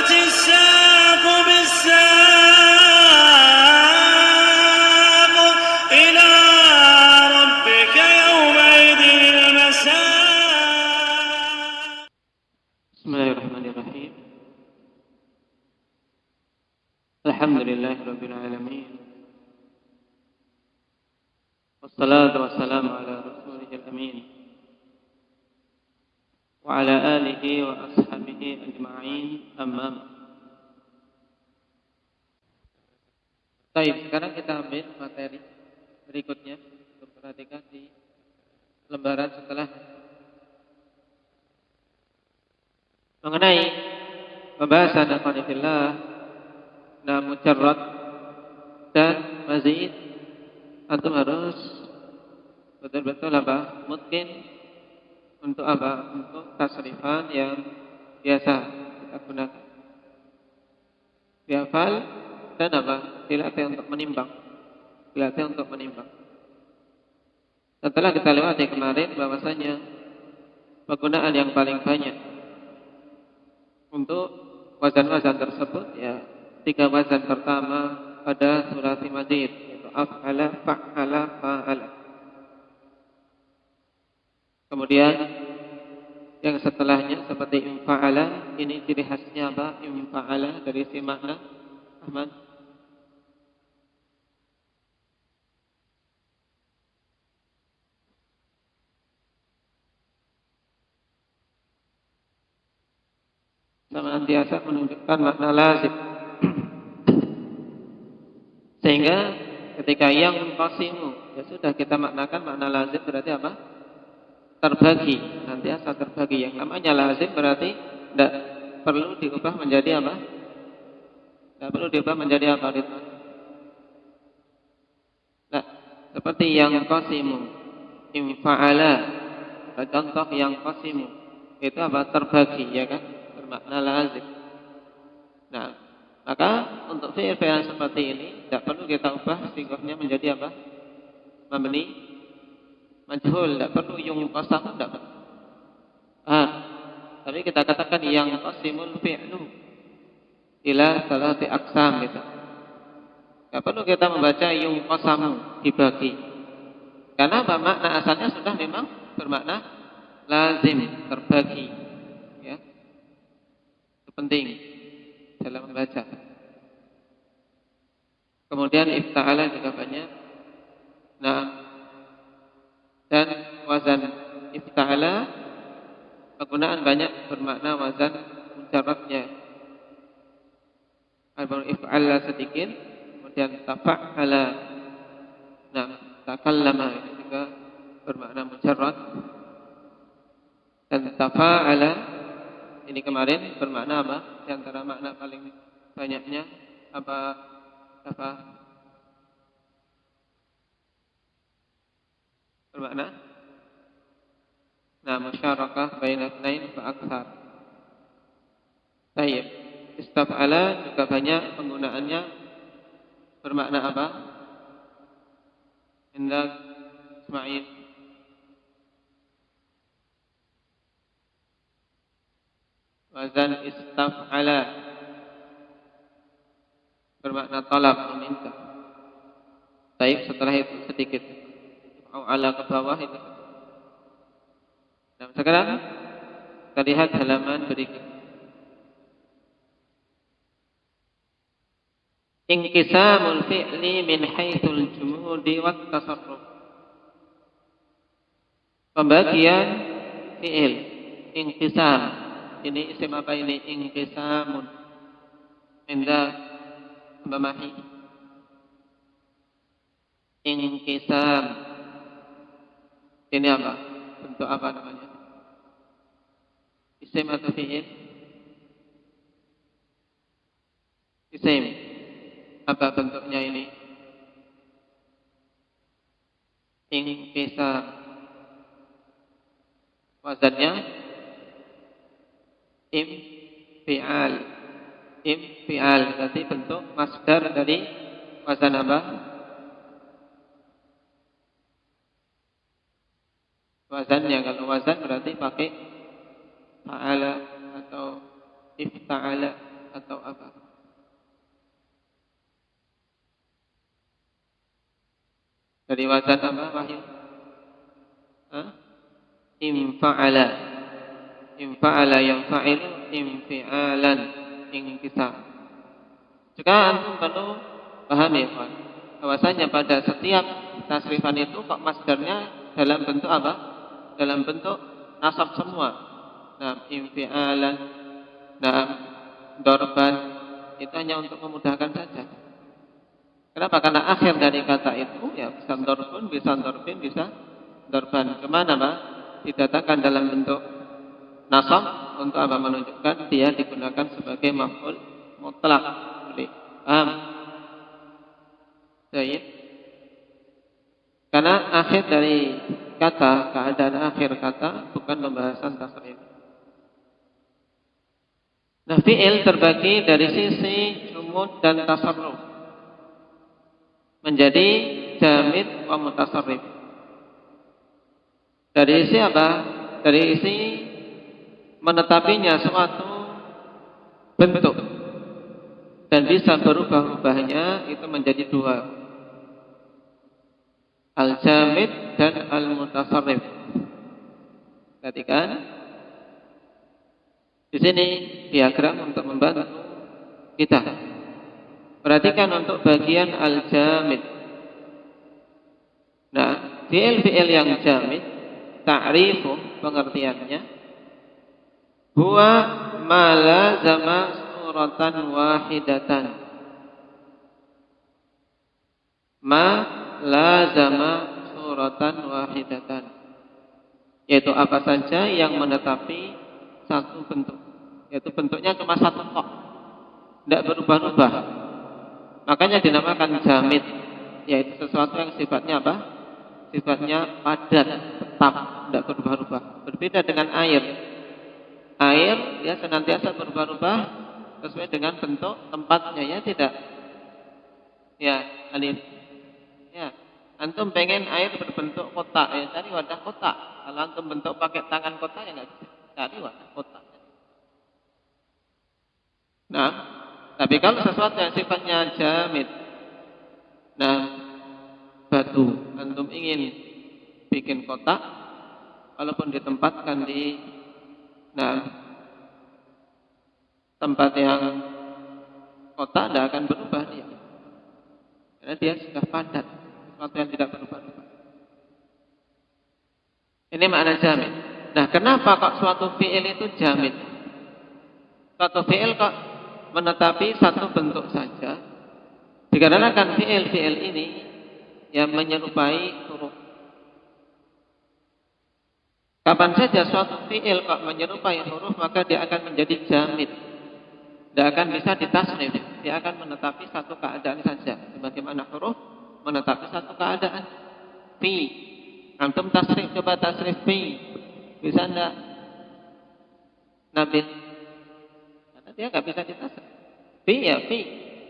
والتفت الساق بالساق إلى ربك يومئذ المساق. بسم الله الرحمن الرحيم. الحمد لله رب العالمين، والصلاة والسلام على رسوله الأمين وعلى آله وأصحابه أجمعين. أما بعد. Baik, sekarang kita ambil materi berikutnya untuk perhatikan di lembaran setelah mengenai pembahasan akhwanillah, mujarrad dan mazid. Antum harus betul-betul mungkin untuk untuk tasrifan yang biasa kita gunakan, dihafal dan dilatih untuk menimbang, Setelah kita lewati kemarin bahwasanya penggunaan yang paling banyak untuk wazan-wazan tersebut ya 3 wazan pertama pada sulasi mazid, yaitu af'ala, fa'ala, fa'ala. Kemudian yang setelahnya seperti infa'ala, ini ciri khasnya infa'ala dari si makna Ahmad. Senantiasa menunjukkan makna lazim. Sehingga ketika yang qasimu, ya sudah kita maknakan makna lazim berarti terbagi, nantiasa terbagi. Yang namanya lazim berarti tidak perlu diubah menjadi Tidak perlu diubah menjadi Ridwan? Nah, seperti yang qasimu, infa'ala, contoh yang qasimu itu terbagi, ya kan, bermakna lazim. Nah, maka untuk fi'il seperti ini tidak perlu kita ubah sighahnya menjadi mabni majhul, tidak perlu yung qasam, tidak perlu. Tapi kita katakan yang qasimul fi'lu ila salati aqsam gitu. Tidak perlu kita membaca yung qasamu, dibagi. Karena makna asalnya sudah memang bermakna lazim, terbagi. Ya. Itu penting dalam membaca. Kemudian ifta'ala juga banyak. Nah, dan wazan ifta'ala penggunaan banyak bermakna wazan mujarradnya. Al-baru if'ala sedikit, kemudian tafa'ala. Nah, takallama ini juga bermakna mujarrad. Dan tafa'ala ini kemarin bermakna Di antara makna paling banyaknya bermakna musyarakah baina itsnain fa aktsar. Baik, istaf'ala juga banyak penggunaannya bermakna Indah Ismail. Wazan istaf'ala bermakna talab, meminta. Baik, setelah itu sedikit ala ke bawah itu. Nah, sekarang kita lihat halaman berikut. Inqisamul fi'li min haitsul jumudi wat tasarruf. Pembagian fi'il, inqisam. Ini isim apa ini? Inqisamun. Indah Mbamahi. Inqisam. Ini bentuk apa namanya? Isim atau fi'il? Isim. Apa bentuknya ini? Inqisam. Wazannya imfi'al. Imfi'al berarti bentuk masdar dari wazan Wazannya, kalau wazan berarti pakai fa'ala atau ifta'ala. atau apa? Dari wazan apa, Wahyu? Hah? Infa'ala. Infa'ala yanfa'ilu infi'alan inkisar. Jika antum perlu pahami, Pak, bahwasanya pada setiap tasrifan itu kok masdarnya dalam bentuk apa? Dalam bentuk nasab semua. Nah, infi'alan, nah, dorban, itu hanya untuk memudahkan saja. Kenapa? Karena akhir dari kata itu ya bisa dorbun, bisa dorbin, bisa dorban. Kemana, Pak? Didatangkan dalam bentuk nasab untuk apa? Menunjukkan dia digunakan sebagai maf'ul mutlak. Paham? Baik. Karena akhir dari kata, keadaan akhir kata bukan pembahasan tasrif. Nah, fi'il terbagi dari sisi jumud dan tasarruf menjadi jamid wa mutasarrif. Dari isi apa? Dari isi menetapinya suatu bentuk dan bisa berubah-ubahnya itu menjadi dua, al-jamid dan al-mutasarrif. Perhatikan di sini diagram untuk membantu kita. Perhatikan untuk bagian al-jamid. Nah, fi'il yang jamid, ta'rifu pengertiannya, huwa ma lazama suratan wahidatan. Ma lazama suratan wahidatan. Yaitu apa saja yang menetapi satu bentuk. Yaitu bentuknya cuma satu kok, tidak berubah-ubah. Makanya dinamakan jamid, yaitu sesuatu yang sifatnya apa? Sifatnya padat, tetap, tidak berubah-ubah. Berbeda dengan air. Air dia senantiasa berubah-ubah sesuai dengan bentuk tempatnya, ya tidak? Ya, Alif. Ya, antum pengen air berbentuk kotak, ya cari wadah kotak. Kalau antum bentuk pakai tangan kotak ya nggak bisa. Cari wadah kotak. Nah, tapi kalau sesuatu yang sifatnya jamid, nah, batu, antum ingin bikin kotak, walaupun ditempatkan di, nah, tempat yang kotak tidak akan berubah dia, karena dia sudah padat, sesuatu yang tidak berubah-ubah. Ini makna jamid. Nah, kenapa kok suatu fi'il itu jamid? Suatu fi'il kok menetapi satu bentuk saja? Dikarenakan fi'il ini yang menyerupai huruf. Kapan saja suatu fi'il kok menyerupai huruf, maka dia akan menjadi jamid. Tidak akan bisa ditasrif. Dia akan menetapi satu keadaan saja. Sebagaimana huruf menetapi satu keadaan. Fi. Antum tasrif, coba tasrif fi. Bisa enggak? Nabil. Karena dia nggak bisa ditasrif. Fi ya fi.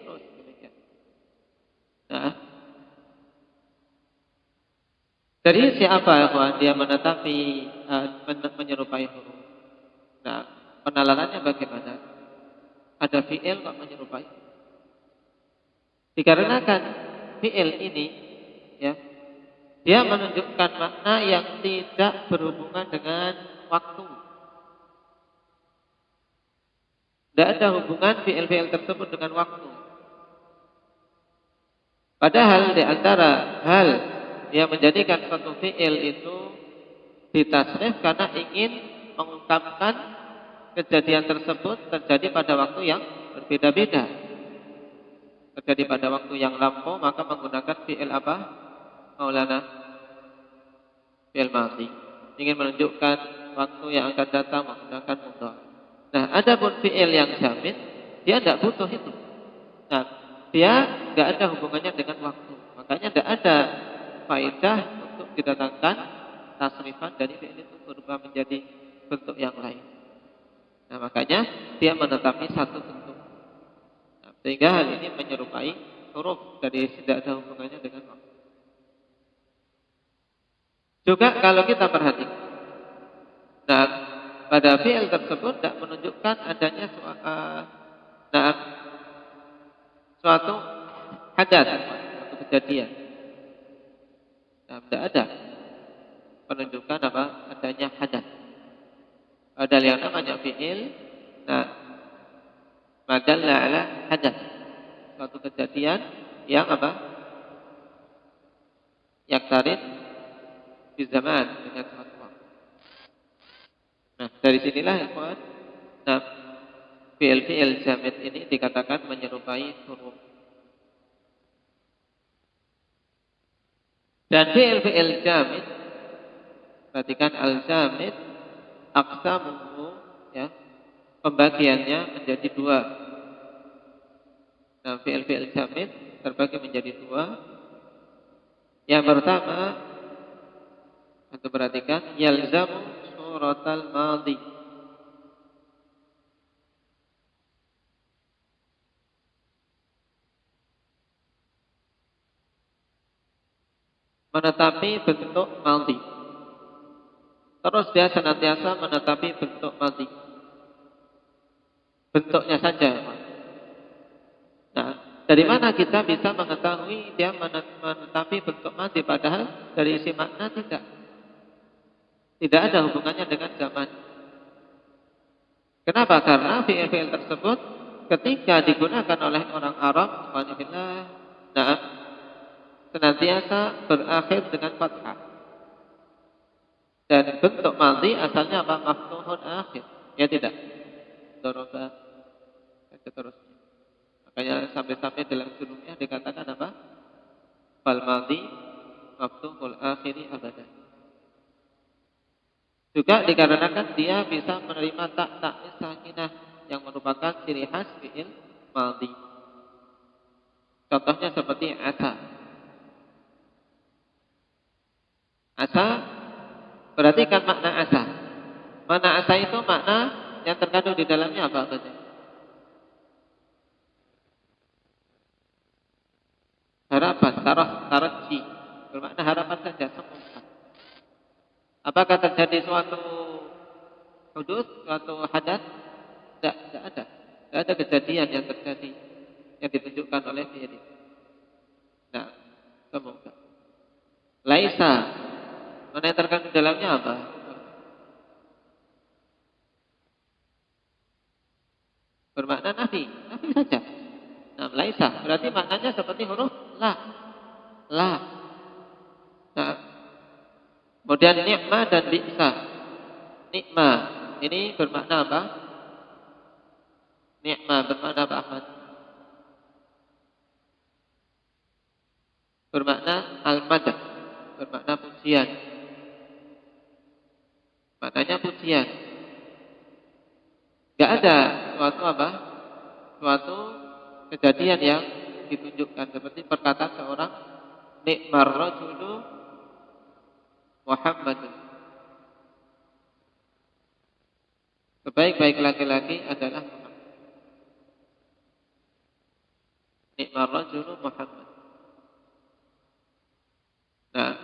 Terus demikian. Nah, dari siapa ya, dia menetapi menyerupai huruf. Nah, penalarannya bagaimana? Ada fi'il kok menyerupai? Dikarenakan fi'il ini, ya, dia menunjukkan makna yang tidak berhubungan dengan waktu. Tidak ada hubungan fi'il tersebut dengan waktu. Padahal di antara hal yang menjadikan suatu fi'il itu ditasrif karena ingin mengungkapkan kejadian tersebut terjadi pada waktu yang berbeda-beda. Terjadi pada waktu yang lampau, maka menggunakan fi'il apa? Maulana, fi'il madhi. Ingin menunjukkan waktu yang akan datang, menggunakan mudhari'. Nah, adapun fi'il yang jamid, dia tidak butuh itu. Nah, dia tidak ada hubungannya dengan waktu. Makanya tidak ada faedah untuk didatangkan tasrifan dari fi'il itu berubah menjadi bentuk yang lain. Nah, makanya dia menetapi satu bentuk. Nah, sehingga hal ini menyerupai huruf, dari tidak ada hubungannya dengan waktu. Juga kalau kita perhatikan, nah, pada fi'il tersebut tidak menunjukkan adanya Nah, suatu hadas, suatu kejadian. Nah, tidak ada penunjukan apa adanya hadas. Padahal yang namanya fi'il, nah, madalla ala hadas, suatu kejadian yang apa? Yang tarik di zaman dengan suatu waktu. Nah, dari sinilah ikhwan, nah, fi'il jamid ini dikatakan menyerupai huruf. Dan fi'il jamid, perhatikan al-jamid aqsamuhu, ya, pembagiannya menjadi dua. Nah, fi'il jamid terbagi menjadi dua. Yang pertama, untuk perhatikan, yalzamu suratal madhi. Menetapi bentuk madhi. Terus dia senantiasa menetapi bentuk madhi. Bentuknya saja. Nah, dari mana kita bisa mengetahui dia menetapi bentuk madhi, padahal dari isi makna tidak. Tidak ada hubungannya dengan zaman. Kenapa? Karena fi'il tersebut ketika digunakan oleh orang Arab, nah, senantiasa berakhir dengan fathah. Dan bentuk madhi asalnya apa? Maftuhun akhir. Ya tidak? Doroba dan seterusnya. Makanya sampai-sampai dalam jurumnya dikatakan apa? Fal madhi maftuhul akhiri abadan. Juga dikarenakan dia bisa menerima tak sakinah yang merupakan ciri khas fi'il madhi. Contohnya seperti asa. Asa, perhatikan makna asa. Makna asa itu makna yang terkandung di dalamnya apa saja? Harapan, taraji. Bermakna harapan saja, semoga. Apakah terjadi suatu hudud, suatu hadas? Tidak ada. Tidak ada kejadian yang terjadi yang ditunjukkan oleh fi'il. Nah, semoga. Laisa, mana yang terkandung di dalamnya apa? Bermakna nafi saja. Nah, laisa berarti maknanya seperti huruf la. Nah, kemudian ni'ma dan bi'sa. Ni'ma ini bermakna apa? Ni'ma bermakna apa, Ahmad? Bermakna al-madah, bermakna pujian. Maknanya pujian. Gak ada suatu apa? Suatu kejadian yang ditunjukkan seperti perkataan seorang ni'mar rajulu Muhammadun. Sebaik-baik laki-laki adalah Muhammad. Ni'mar rajulu Muhammad. Nah,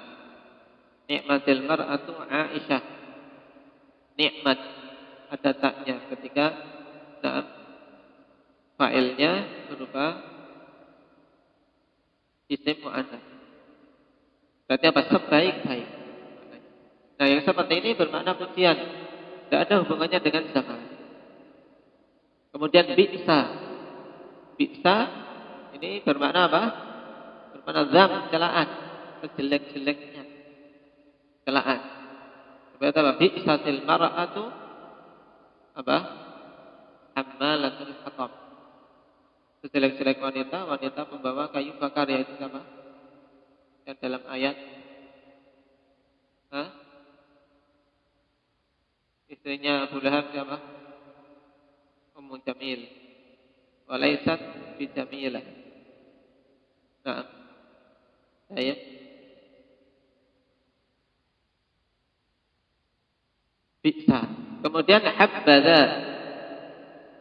ni'matil mar'atu Aisyah. Nikmat ada taknya ketika fa'ilnya berupa isim mu'annas. Berarti apa? Sebaik-baik. Nah, yang seperti ini bermakna pujian. Tidak ada hubungannya dengan zaman. Kemudian bi'sa. Bi'sa ini bermakna apa? Bermakna zam, celaan. Sejelek-jeleknya celaan. Seperti apa? Bi'satil mar'atu apa? Hammalatul hatab. Sejelek-jelek wanita membawa kayu bakar, yaitu apa? Yang dalam ayat istrinya Abu Lahab siapa? Ummu Jamil. Walaysat bijamilah. Nah, ayat bisa. Kemudian habbada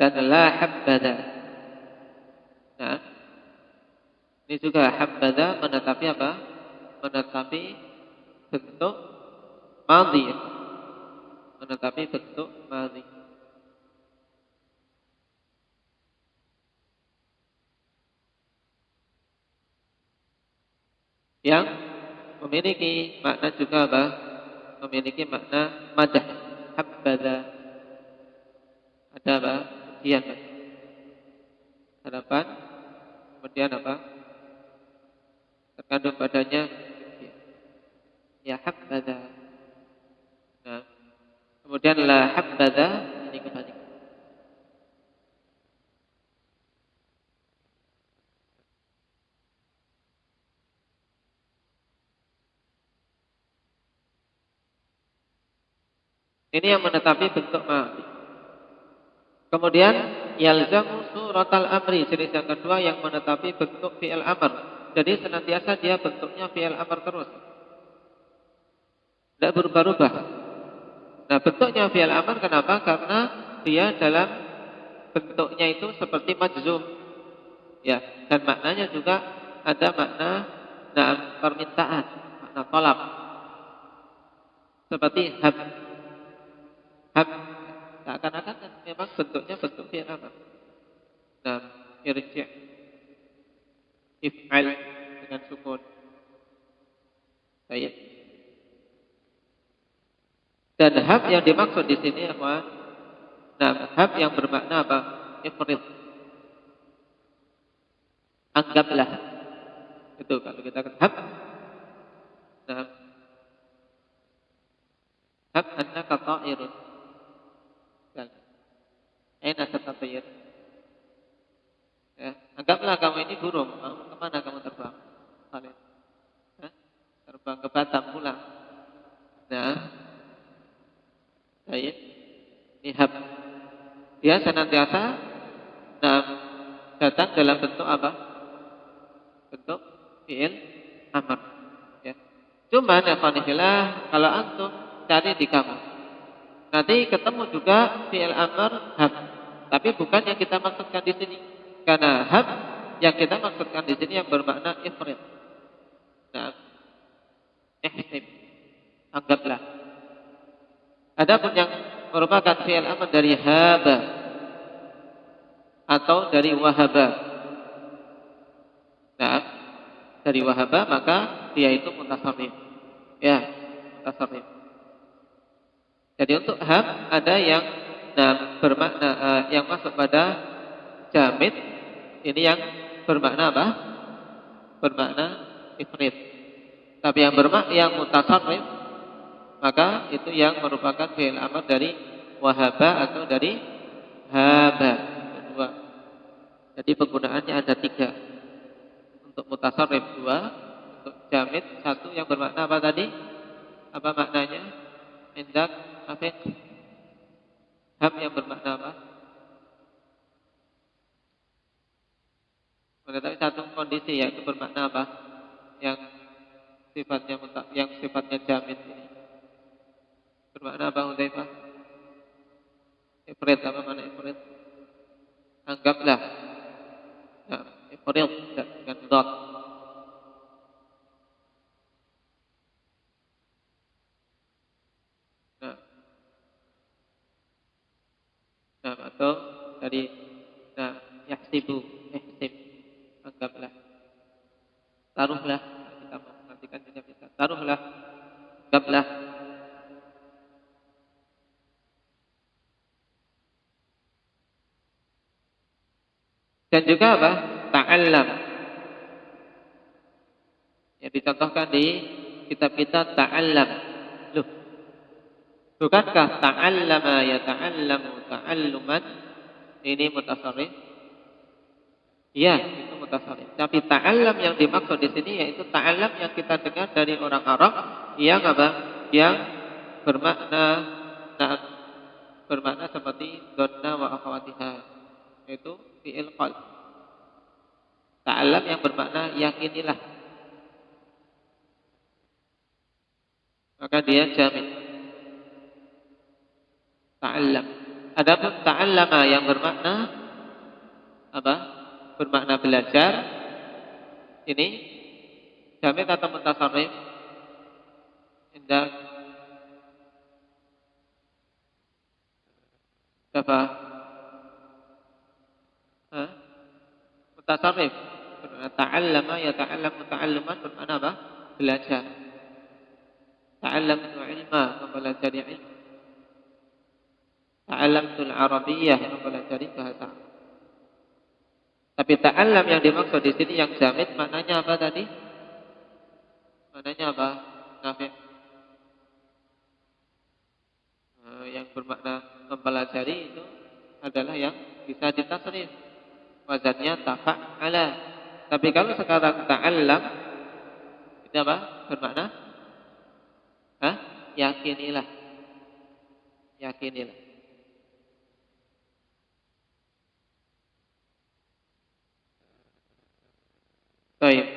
dan la habbada. Nah, ini juga habbada menetapi apa? Menetapi bentuk madhi. Menetapi bentuk madhi. yang memiliki makna juga apa? Memiliki makna madah. Habbadha. Ada apa? Pujian. Harapan. Kemudian apa? Terkandung padanya ya habbadha. Nah, kemudian la habbadha ini kebalik. Ini yang menetapi bentuk ma'fi. Kemudian yalzamu suratal amri, jenis yang kedua yang menetapi bentuk fi'il amr. Jadi senantiasa dia bentuknya fi'il amr terus. Tidak berubah-ubah. Nah, bentuknya fi'il amr kenapa? Karena dia dalam bentuknya itu seperti majzum. Ya, dan maknanya juga ada makna permintaan, makna tolak. Seperti hab. Hab seakan-akan kan memang bentuknya bentuk fi'il amr. Nah, irji' if'al dengan sukun. Baik. Dan hab yang dimaksud di sini apa? Nah, hab yang bermakna apa? Ifrid. Anggaplah. Itu kalau kita kata hab. Nah, hab annaka ta'irun. Aina tatatayir. Ya, anggaplah kamu ini burung. Kemana kamu terbang? Khalid. Terbang ke Batam pulang. Nah, baik. Ini hab. Dia senantiasa datang dalam bentuk apa? Bentuk fi'il amr. Ya. Cuman ya khonifillah, kalau antum cari di kamus, nanti ketemu juga fi'il amr hab. Tapi bukan yang kita maksudkan di sini. Karena hab yang kita maksudkan di sini yang bermakna ifrid. Nah, ihsib. Anggaplah. Adapun yang merupakan fi'il amr dari haba atau dari wahaba. Nah, dari wahaba maka dia itu mutasarrif. Ya, mutasarrif. Jadi untuk hab ada yang bermakna yang masuk pada jamid, ini yang bermakna apa? Bermakna ifrid. Tapi yang bermakna yang mutasarrif maka itu yang merupakan fi'il amr dari wahaba atau dari haba. Dua. Jadi penggunaannya ada 3. Untuk mutasarrif 2, untuk jamid 1 yang bermakna apa tadi? Apa maknanya? Indak afiq. Hab yang bermakna apa? Menetapi satu kondisi yaitu bermakna apa? Yang sifatnya jamid ini. Bermakna apa Hudzaifah? Ifrid, apa makna ifrid? Anggaplah. Nah, ifrid dengan dot. Atau dari yahsibu, ihsib, anggaplah. Taruhlah, kita mengartikan juga bisa. Taruhlah, anggaplah. Dan juga apa? Ta'allam. Yang dicontohkan di kitab kita ta'allam. Loh, bukankah ta'allama ya ta'allamu ta'alluman ini mutasarrif? Iya, itu mutasarrif. Tapi ta'allam yang dimaksud di sini yaitu ta'allam yang kita dengar dari orang Arab yang apa? Yang bermakna seperti donna wa akhawatiha, yaitu fi'il qalb. Ta'allam yang bermakna yakinilah. Maka dia jamid. Ta'allam. Adapun ta'allama yang bermakna apa? Bermakna belajar. Ini jamid atau mutasarrif? Indah. Apa? Mutasarrif. Ta'allama ya ta'allamu ta'alluman bermakna apa? belajar. Ta'allamtu ilma, mempelajari ilmu. Ta'allamtul Arabiyyah, mempelajari bahasa. Tapi ta'allam yang dimaksud di sini yang jamid maknanya apa tadi? Maknanya apa? Nafi'. Yang bermakna mempelajari itu adalah yang bisa ditasrif. Wazannya tafa'ala. Tapi kalau sekarang ta'allam itu apa? Bermakna yakinilah. Yakinilah. Baik.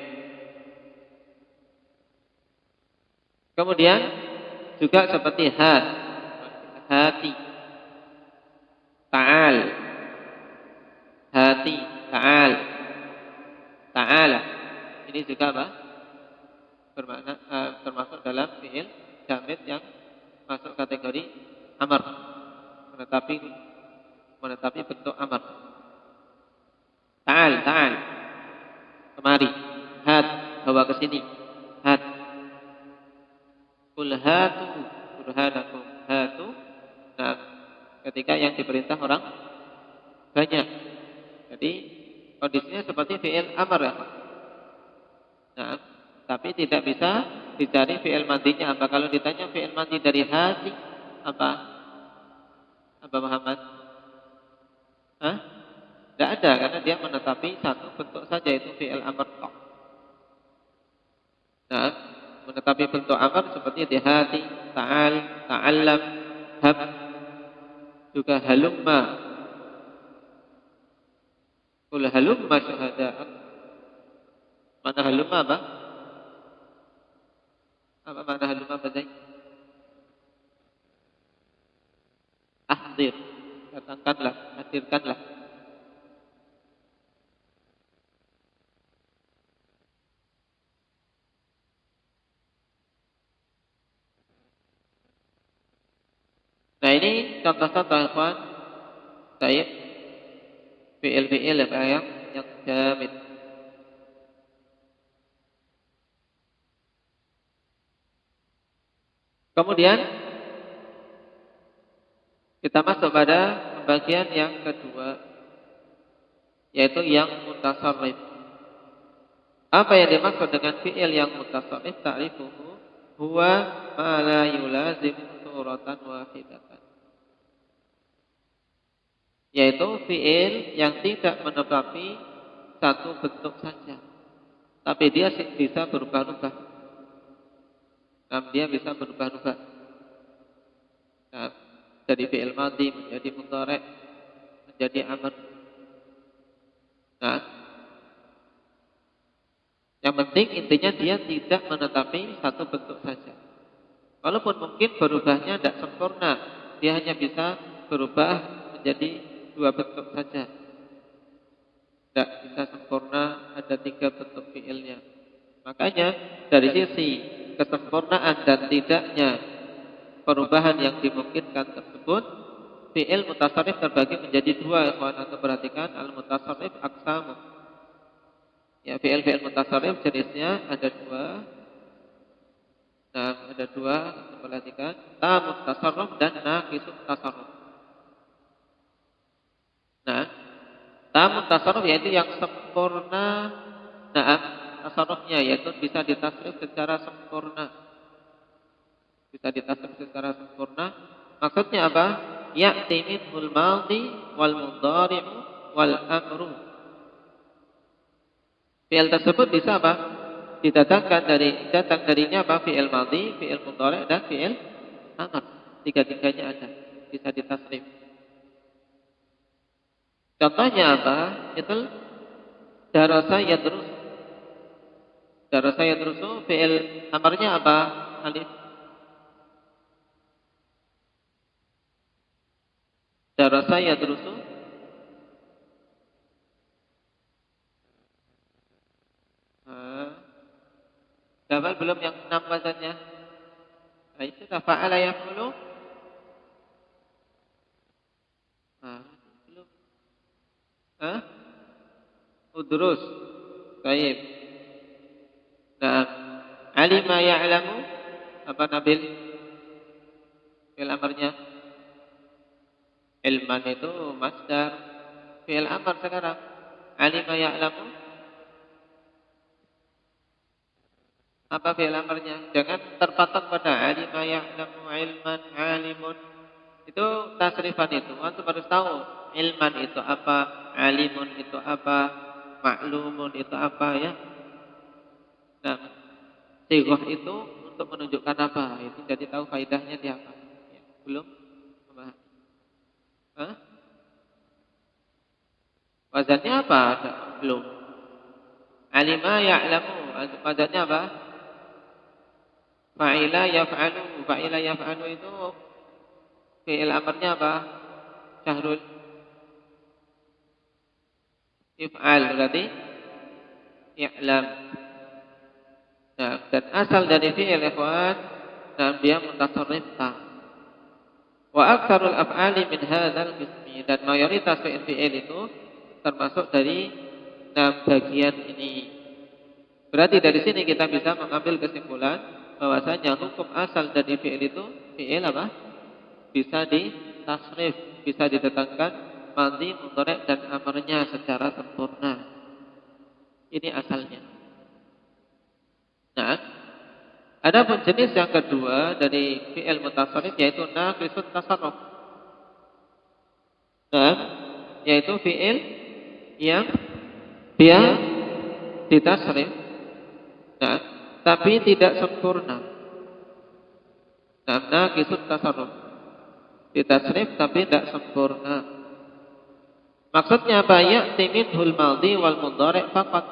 Kemudian juga seperti hati. Ta'al. Hati, ta'al. Ta'ala. Ini juga apa? Bermakna termasuk dalam fi'il jamid yang masuk kategori amar. Menetapi bentuk amar. Ta'al. Kemari. Hat, bawa ke sini. Hat. Qul hatu burhanakum. Hatu. Nah, ketika yang diperintah orang banyak. Jadi kondisinya seperti fi'il amar ya. Nah, tapi tidak bisa dicari fi'il madhinya apa. Kalau ditanya fi'il madhi dari hati apa? Apa Muhammad? Tidak ada karena dia menetapi satu bentuk saja itu fi'il amar. Nah, menetapi bentuk amar seperti di hati, ta'al, ta'allam, hab, juga halumma. Qul halumma syuhada'akum. Mana halumma apa? Apa mana halumma Zain? Ahdir. Datangkanlah, hadirkanlah. Nah ini contoh-contoh ikhwan. Baik. Fi'il yang jamid. Kemudian kita masuk pada pembagian yang kedua, yaitu yang mutasarrif. Apa yang dimaksud dengan fi'il yang mutasarrif? Ta'rifuhu huwa ma la yulazim suratan wahidatan. Yaitu fi'il yang tidak menetapi satu bentuk saja, tapi dia bisa berubah-ubah. Dia bisa berubah-ubah. Nah, dari fi'il madhi menjadi mudhari', menjadi amr. Nah, yang penting intinya dia tidak menetapi satu bentuk saja. Walaupun mungkin berubahnya tidak sempurna, dia hanya bisa berubah menjadi dua bentuk saja. Tidak bisa sempurna ada tiga bentuk fi'ilnya. Makanya dari sisi kesempurnaan dan tidaknya perubahan yang dimungkinkan tersebut, fi'il mutasarrif terbagi menjadi dua. Ikhwan antum perhatikan, al-mutasarrif aqsamu. Ya, fi'il mutasarrif jenisnya ada dua. Nah, ada dua, antum perhatikan, tamut tasarruf dan naqisut tasarruf. Nah, tamut tasarruf yaitu yang sempurna. Tasarrufnya yaitu bisa ditasrif secara sempurna. Bisa ditasrif secara sempurna. Maksudnya apa? Ya'ti minhul madhi wal mudhari'u wal amru. Fi'il tersebut bisa apa? Datang darinya apa? Fi'il madhi, fi'il mudhari' dan fi'il amr. Tiga-tiganya ada. Bisa ditasrif. Contohnya apa? Itu darasa yadrus. Darasa yadrusu fi'il amarnya apa? Alif. Darasa yadrusu. Dapat belum yang 6 wazannya? Nah, itu fa'ala yaf'ulu. Belum. Udrus. Baik. Nah, Alima ya'lamu apa Nabil? Fi'il amarnya. Ilman itu masdar. Fi'il amar sekarang. Alima ya'lamu apa fi'il amarnya? Jangan terpatok pada alima ya'lamu ilman alimun. Itu tasrifan itu. Antum harus tahu ilman itu apa, alimun itu apa, maklumun itu apa ya. Nah, sighah itu untuk menunjukkan apa? Itu jadi tahu faedahnya di apa. Ya, belum? Hah? Wazannya apa? Belum. Alima ya'lamu. Wazannya apa? Fa'ila yaf'alu. Fa'ila yaf'alu itu fi'il amarnya apa? Syahrul. If'al berarti i'lam. Nah, dan asal dari fi'il ikhwan, nah dia mutasarrif ta. Wa aktsarul af'ali min hadzal qismi, dan mayoritas fi'il itu termasuk dari bagian ini. Berarti dari sini kita bisa mengambil kesimpulan bahwasanya hukum asal dari fi'il itu fi'il apa? Bisa ditasrif, bisa didatangkan madhi, mudhari' dan amarnya secara sempurna. Ini asalnya. Nah, adapun jenis yang kedua dari fi'il mutasarrif yaitu naqisut tasarruf. Nah, yaitu fi'il yang dia ditasrif, nah, tapi tidak sempurna. Nah, naqisut tasarruf. Ditasrif tapi tidak sempurna. Maksudnya apa? Ya'ti minhul madhi wal mudhari' faqat.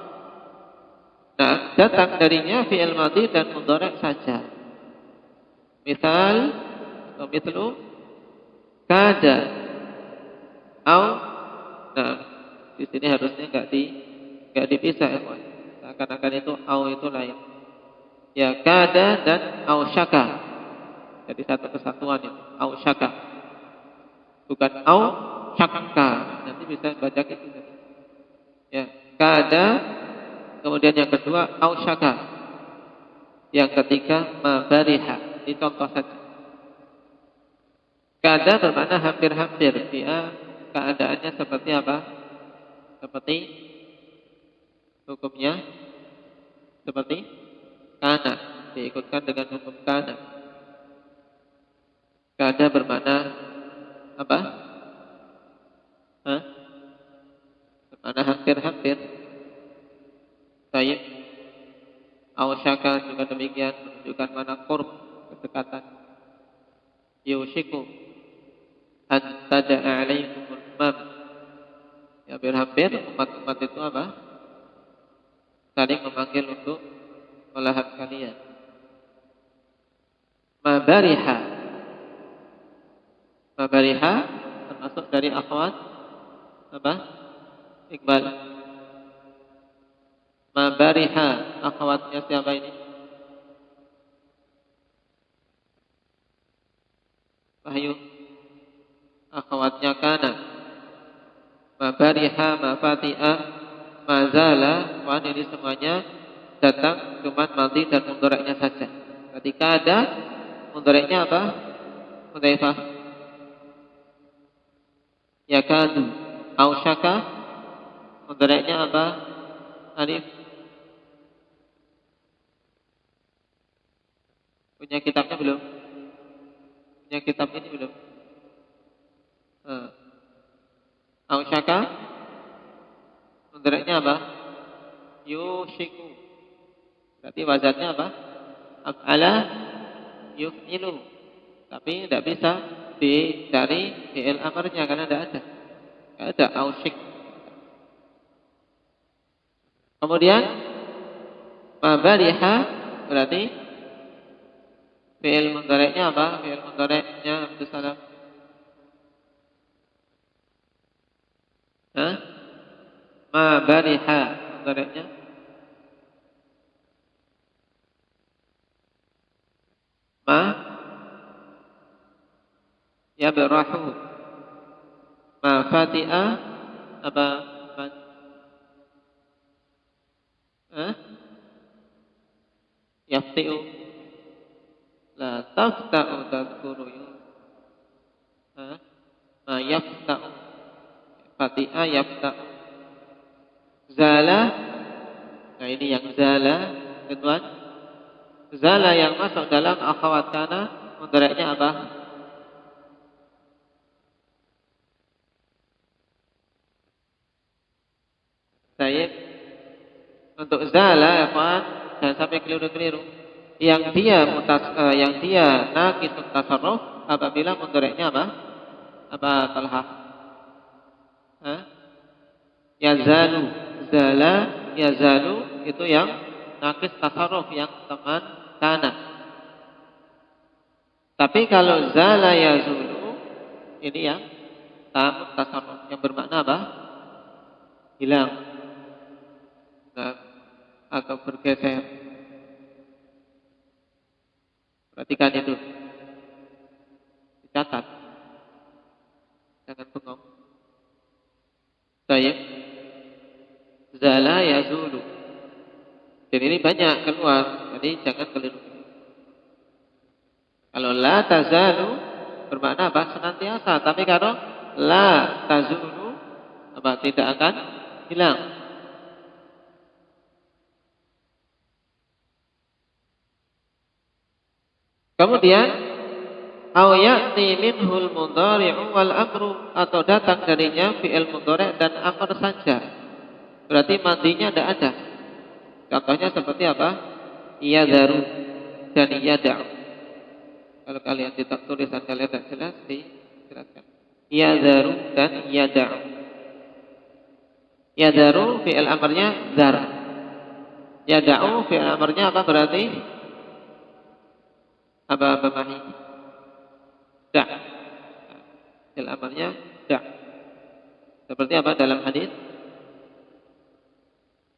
Nah, datang darinya fi'il madhi dan mudhari' saja. Misal atau mithlu kada au. Nah, di sini harusnya enggak dipisah ya, kawan. Seakan-akan itu au itu lain. Ya, kada dan au syaka. Jadi satu kesatuan itu, au syaka. Bukan au syakka. Nanti bisa baca gitu. Ya, kada, kemudian yang kedua au syaka. Yang ketiga mabariha. Ini contoh saja. Kada bermakna hampir-hampir. Dia keadaannya seperti apa? Seperti hukumnya seperti kana, diikutkan dengan hukum kana. Kada bermakna apa? Bermakna hampir-hampir. Baik. Ausyaka juga demikian, menunjukkan mana qurb, kedekatan. Yushiku an tada'a alaikumul umam. Ya, hampir umat-umat itu apa? Saling memanggil untuk melahat kalian. Mabariha. Mabariha termasuk dari akhwat apa? Iqbal. Mabariha akhwatnya siapa ini? Wahyu. Akhwatnya kana. Mabariha, mafati'a, mazala. Wah, ini semuanya datang cuma madhi dan mudhari'nya saja. Ketika ada mudhari'nya apa? Mudhaifah. Yakadu, ausyaka, mudhari'nya apa? Alif. Punya kitabnya belum? Punya kitab ini belum? Ausyaka, mudhari'nya apa? Yushiku. Berarti wazannya apa? Af'ala yuf'ilu. Tapi tidak bisa dicari fi'il amarnya karena tidak ada. Tidak ada ausyik. Kemudian mabariha berarti fi'il mudhari'nya apa? Fi'il mudhari'nya Abdus Salam. Mabariha mudhari'nya yabrahu. Fatiha apa? yafti'u, la tafta'u tadhkuru ma yafta'u, fati'a yafta'u, zala. Nah ini yang zala, ketuan. Zala yang masuk dalam akhawat kana, mudhari'nya apa? Baik. Untuk zala ya kawan, jangan sampai keliru-keliru. Yang dia naqisut tasarruf apabila mudhari'nya apa? Apa Talha? Yazalu, zala, yazalu itu yang naqis tasarruf, yang teman kana. Tapi kalau zala yazulu ini yang tamut tasarruf, yang bermakna apa? Hilang. Nah, atau bergeser. Perhatikan itu. Dicatat. Jangan bengong. Baik. Zala yazulu. Dan ini banyak keluar, jadi jangan keliru. Kalau la tazalu bermakna apa? Senantiasa. Tapi kalau la tazulu apa? Tidak akan hilang. Kemudian au ya'ti minhul mudhari'u wal amru, atau datang darinya fi'il mudhari' dan amr saja. Berarti madinya tidak ada. Contohnya seperti apa? Yadharu dan yada'u. Kalau kalian tidak tulisan kalian tidak jelas, dijelaskan. Yadharu dan yada'u. Yadharu fi'il amrnya dzar. Yada'u fi'il amrnya apa berarti? Apa Mahi? Da'. Fi'il amrnya da'. Seperti apa dalam hadis?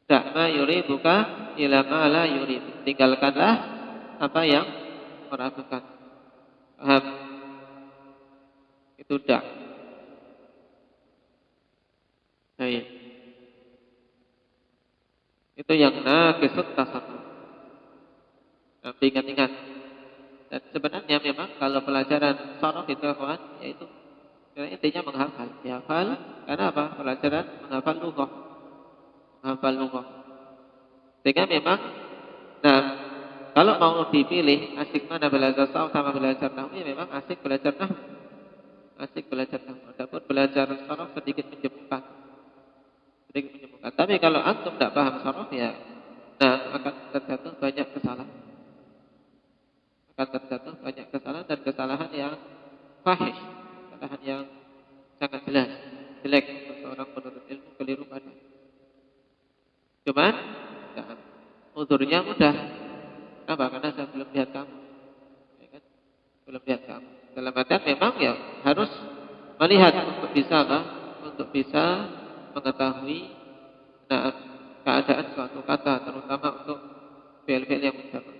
Da' ma yuribuka ila ma la yurid. Tinggalkanlah apa yang meragukan. Paham? Itu da'. Baik. Itu yang naqisut tasarruf. Tapi ingat-ingat. Dan sebenarnya memang kalau pelajaran sharaf itu kawan, yaitu intinya menghafal. Dihafal karena apa? Pelajaran menghafal lughah. Menghafal lughah. Sehingga memang, nah, kalau mau dipilih asik mana belajar sharaf sama belajar nahwu, ya memang asik belajar nahwu. Asik belajar nahwu. Adapun belajar sharaf sedikit menyembuhkan. Sedikit menyembuhkan. Tapi kalau antum tidak paham sharaf ya, nah akan terjatuh banyak kesalahan. Akan terjatuh banyak kesalahan dan kesalahan yang fahish, kesalahan yang sangat jelas, jelek untuk seorang penuntut ilmu, keliru pada. Cuman, uzurnya mudah. Kenapa? Karena saya belum lihat kamu, ya kan? Belum lihat kamu. Dalam artian memang ya harus melihat untuk bisa apa? Untuk bisa mengetahui keadaan suatu kata, terutama untuk fi'il-fi'il yang mencakup.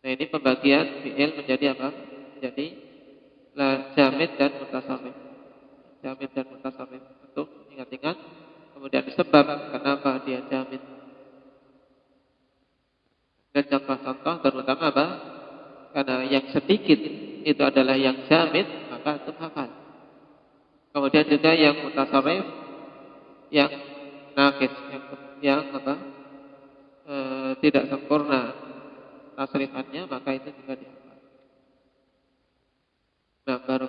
Nah ini pembagian fi'il menjadi apa? Menjadi jamid dan mutasarrif. Jamid dan mutasarrif. Untuk ingat-ingat. Kemudian sebab kenapa dia jamid. Dan contoh-contoh terutama apa? Karena yang sedikit itu adalah yang jamid, maka itu hafal. Kemudian juga yang mutasarrif, yang naqis, yang apa? Tidak sempurna tasrifannya, maka itu juga dihafal. Nah, baru